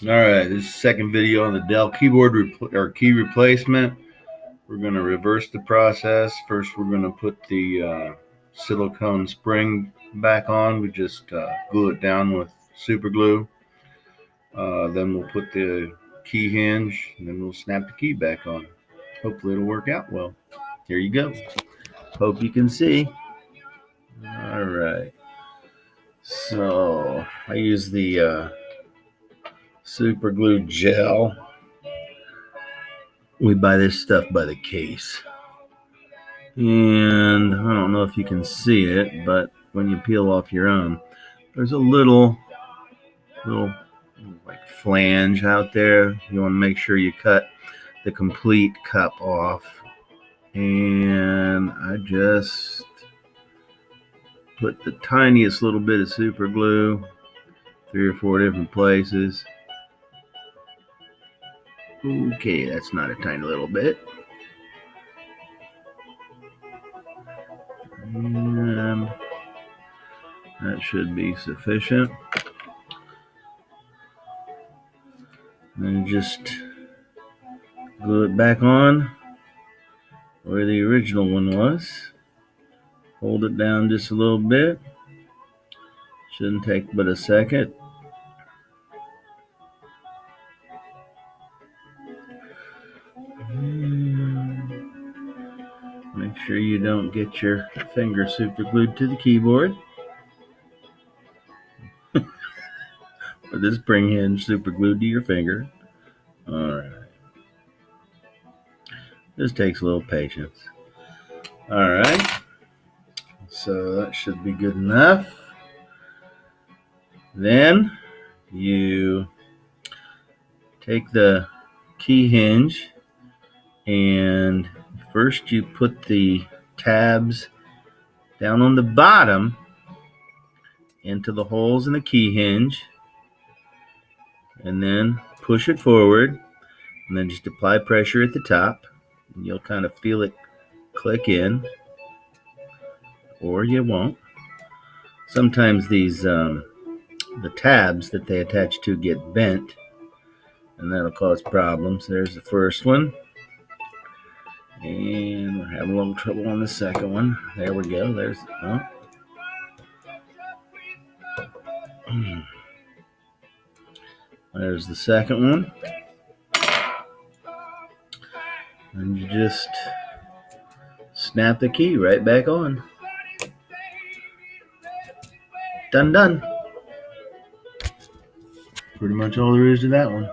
Alright, this is the second video on the Dell keyboard key replacement. We're going to reverse the process. First, we're going to put the silicone spring back on. We just glue it down with super glue. Then we'll put the key hinge, and then we'll snap the key back on. Hopefully it'll work out well. Here you go. Hope you can see. Alright. So, I use the super glue gel. We buy this stuff by the case, and I don't know if you can see it, but when you peel off your own, there's a little like flange out there. You want to make sure you cut the complete cup off, and I just put the tiniest little bit of super glue, 3 or 4 different places. Okay, that's not a tiny little bit. And that should be sufficient. And just glue it back on where the original one was. Hold it down just a little bit. Shouldn't take but a second. Make sure you don't get your finger super glued to the keyboard. Or this spring hinge super glued to your finger. Alright. This takes a little patience. Alright. So that should be good enough. Then you take the key hinge, and first you put the tabs down on the bottom into the holes in the key hinge, and then push it forward, and then just apply pressure at the top, and you'll kind of feel it click in, or you won't. Sometimes these the tabs that they attach to get bent, and that'll cause problems. There's the first one, and we're having a little trouble on the second one. There we go. There's the second one, and you just snap the key right back on. Done. Pretty much all there is to that one.